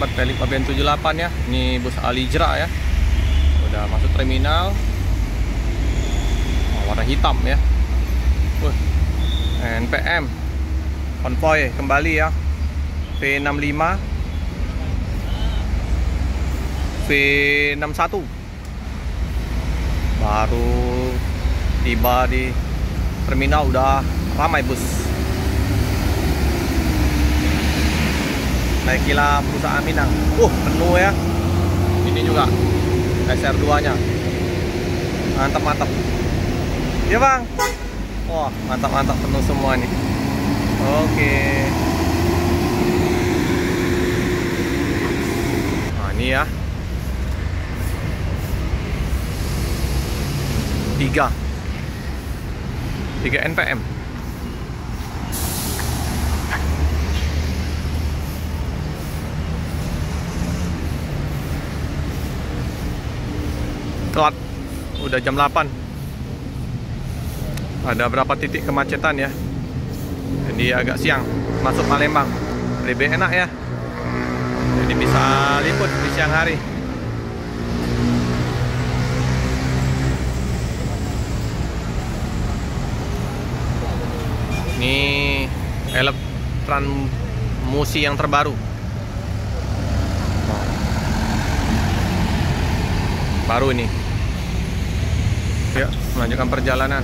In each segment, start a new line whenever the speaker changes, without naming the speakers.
sahabat Pelik Pabean 78 ya. Ini bus Alijra ya. Udah masuk terminal. Warna hitam ya. NPM konvoy kembali ya. V65 V61 baru tiba di terminal, udah ramai bus. Naikilah perusahaan Minang. Penuh ya. Ini juga SR2 nya. Mantap. Ya bang. Wah, mantap penuh semua nih. Oke. Nah, ini ya. 3 NPM. Telat. Udah jam 8. Ada berapa titik kemacetan ya. Jadi agak siang masuk Palembang. Lebih enak ya. Jadi bisa liput di siang hari. Ini Transmusi yang terbaru. Baru ini. Ya, melanjutkan perjalanan.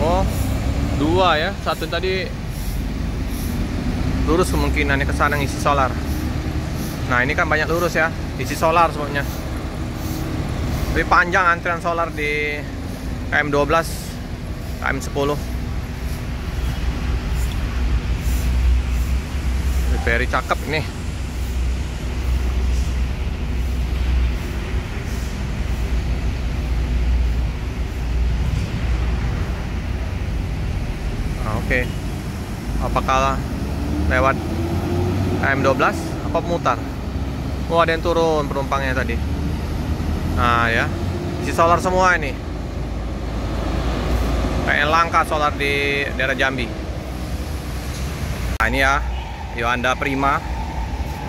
Oh, 2 ya. Satu tadi lurus kemungkinannya ke sana ngisi solar. Nah, ini kan banyak lurus ya, isi solar semuanya. Lebih panjang antrian solar di KM12, KM10. Very cakep nih. Oke. Apakah lewat KM12 apa mutar? Oh, ada yang turun penumpangnya tadi. Nah ya, isi solar semua ini. Kayak langka solar di daerah Jambi. Nah ini ya, Yuanda Prima.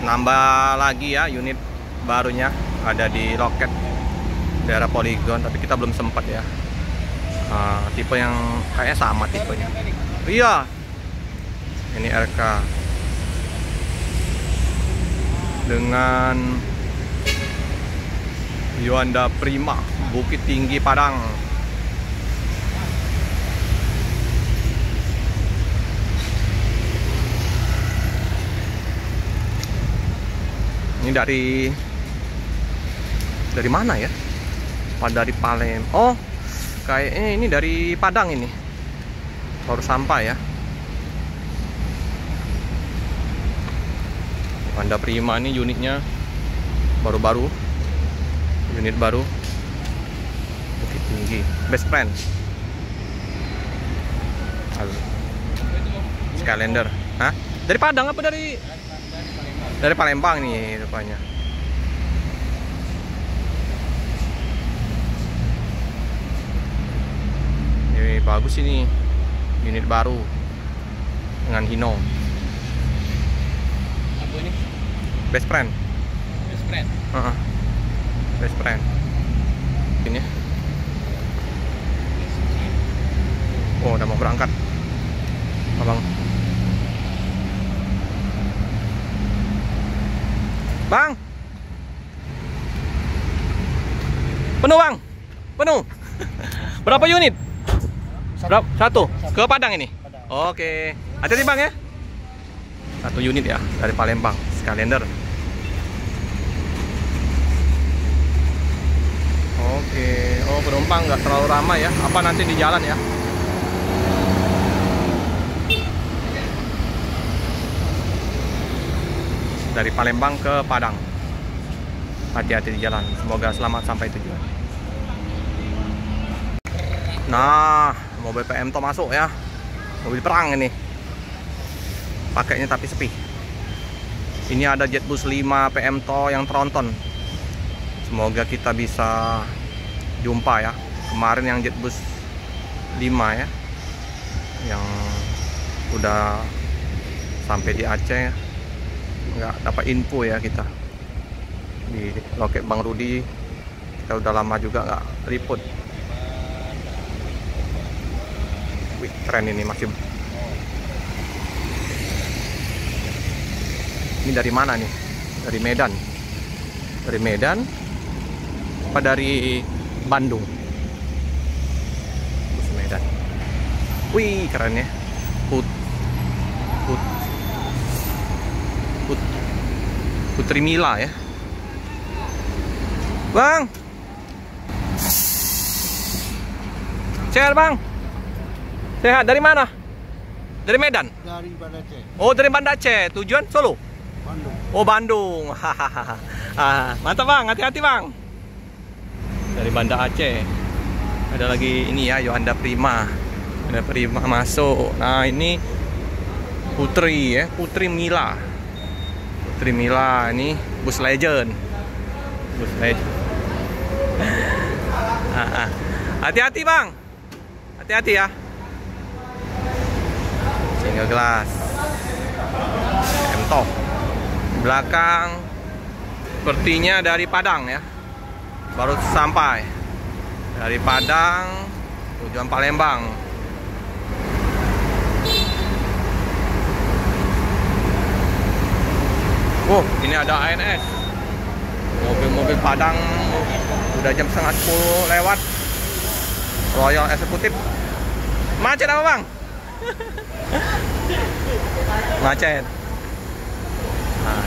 Nambah lagi ya unit barunya, ada di loket daerah Polygon, tapi kita belum sempat ya. Tipe yang kayaknya sama tipenya. Iya. Ini RK dengan Yuanda Prima, Bukit Tinggi Padang. Ini dari mana ya? Dari Palembang. Oh, kayaknya ini dari Padang ini. Baru sampai ya. Yuanda Prima ini unitnya baru-baru. Unit baru. Bukit Tinggi. Best friend. Skylander. Hah? Dari Padang apa dari Palembang nih rupanya. Ini bagus ini. Unit baru dengan Hino.
Apa ini?
Best friend.
Best friend.
Best friend. Ini. Oh, udah mau berangkat. Abang. Bang. Penuh, Bang. Penuh. Berapa unit? Satu. Ke Padang ini? Oke. Hati-hati Bang ya. 1 unit ya dari Palembang, Skylander. Oke. Oh, penumpang nggak terlalu ramai ya. Apa nanti di jalan ya? Dari Palembang ke Padang. Hati-hati di jalan. Semoga selamat sampai tujuan. Nah, mobil PM To masuk ya. Mobil perang ini. Pakainya tapi sepi. Ini ada Jetbus 5 PM To yang tronton. Semoga kita bisa jumpa ya. Kemarin yang Jetbus 5 ya, yang udah sampai di Aceh, nggak dapat info ya kita di loket Bang Rudi. Kita udah lama juga nggak liput. Wih, keren ini masih. Ini dari mana nih? Dari Medan. Dari Medan apa dari Bandung? Bus Medan. Wih, keren ya. Putri Mila ya. Bang. Sehat, Bang? Sehat. Dari mana? Dari Medan?
Dari Banda Aceh.
Oh, dari Banda Aceh. Tujuan Solo?
Bandung.
Oh, Bandung. Hahaha. Mantap, Bang. Hati-hati, Bang. Dari Banda Aceh. Ada lagi ini ya, Yohanda Prima. Ada Prima masuk. Nah, ini Putri ya, Putri Mila. Putri Mila ini bus legend. Bus legend. Hati-hati, Bang. Hati-hati ya. Single glass. M-Top. Belakang sepertinya dari Padang ya. Baru sampai. Dari Padang tujuan Palembang. Oh, ini ada ANS. Mobil-mobil Padang udah jam 9:30 lewat. Royal Eksekutif. Macet apa, Bang? Macet. Nah,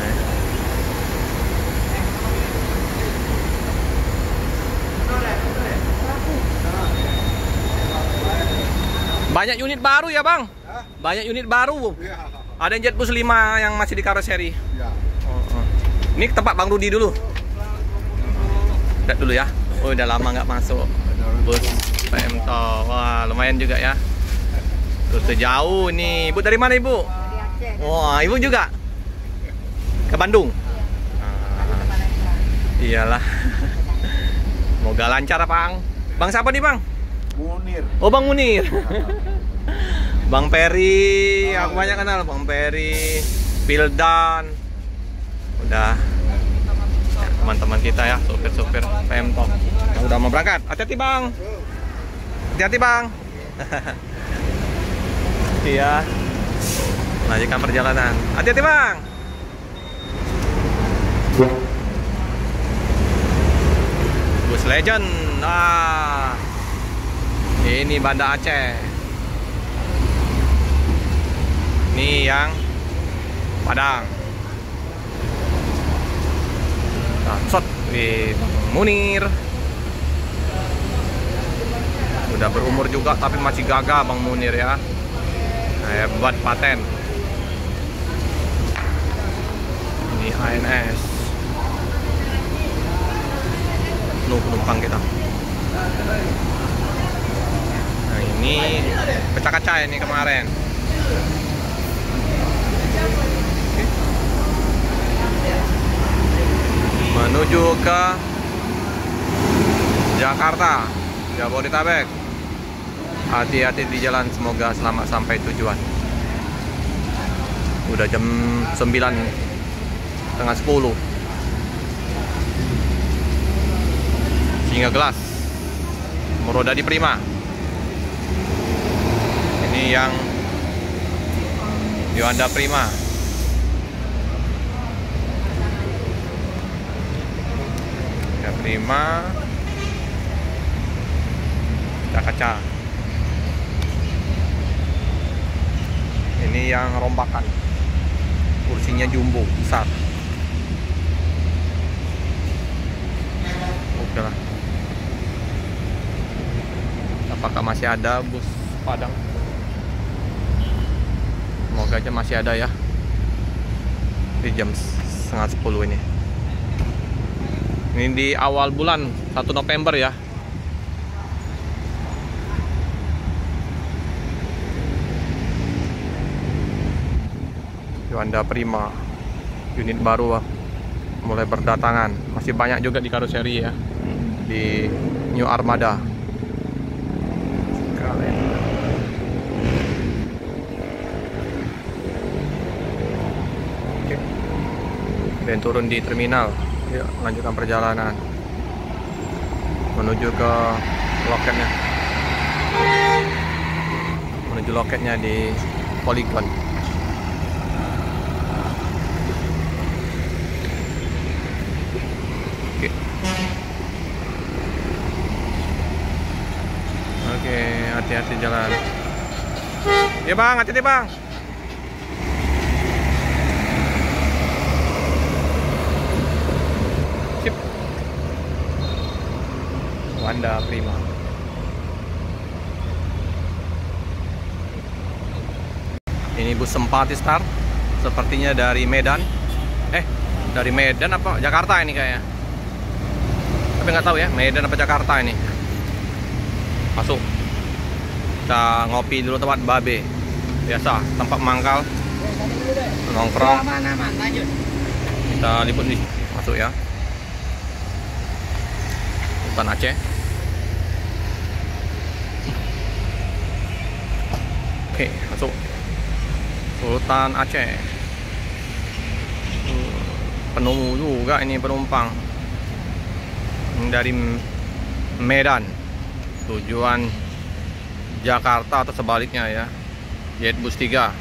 banyak unit baru ya, Bang? Banyak unit baru. Ada yang Jetbus 5 yang masih di karoseri. Ini tempat Bang Rudi dulu. Lihat dulu ya. Oh, udah lama nggak masuk. Bus PM-Top. Wah, lumayan juga ya. Rute jauh nih. Ibu dari mana, Ibu?
Dari Aceh.
Wah, Ibu juga ke Bandung. Iyalah. Semoga lancar, Bang. Bang siapa nih, Bang?
Munir.
Oh, Bang Munir. Bang Peri, aku banyak kenal Bang Peri, Pildan. Udah ya, teman-teman kita ya, sopir-sopir PM-Top. Nah, udah mau berangkat. Hati-hati, Bang. Hati-hati, Bang. Iya. Lanjutkan perjalanan. Hati-hati, Bang. Bus legend. Nah, ini Banda Aceh. Ini yang Padang. Shot di Munir. Udah berumur juga tapi masih gagah Bang Munir ya. Hebat paten. Ini ANS. Penuh penumpang kita. Nah, ini pecah kaca ini kemarin. Menuju ke Jakarta, Jabodetabek. Hati-hati di jalan, semoga selamat sampai tujuan. Udah jam 9:30. Single glass, Meroda di Prima. Ini yang Yohanda Prima. Prima kaca. Ini yang rombakan, kursinya jumbo besar. Oke lah. Apakah masih ada bus Padang? Semoga aja masih ada ya. Di jam 9:30 ini. Ini di awal bulan 1 November ya. Yohanda Prima, unit baru mulai berdatangan. Masih banyak juga di karoseri ya, di New Armada. Oke. dan turun di terminal. Yuk, lanjutkan perjalanan menuju ke loketnya. Menuju loketnya di Polygon. Oke. Oke, hati-hati jalan. Ya bang, hati-hati bang. Sip. Wanda Prima. Ini bus Sempati Star, sepertinya dari Medan. Dari Medan apa Jakarta ini kayaknya. Tapi nggak tahu ya, Medan apa Jakarta ini. Masuk. Kita ngopi dulu tempat Babe. Biasa, tempat mangkal. Nongkrong. Kita liput nih. Masuk ya. Sultan Aceh. Oke, masuk. Sultan Aceh. Penuh juga ini penumpang. Dari Medan. Tujuan Jakarta atau sebaliknya ya. Jetbus 3.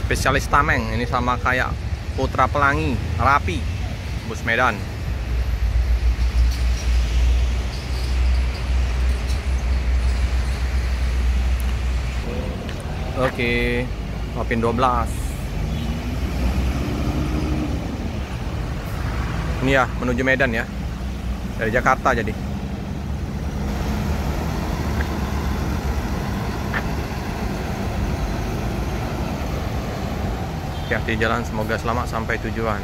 Spesialis Tameng, ini sama kayak Putra Pelangi, Rapi, bus Medan. Oke, Mapin 12. Ini ya, menuju Medan ya. Dari Jakarta jadi. Hati-hati jalan, semoga selamat sampai tujuan.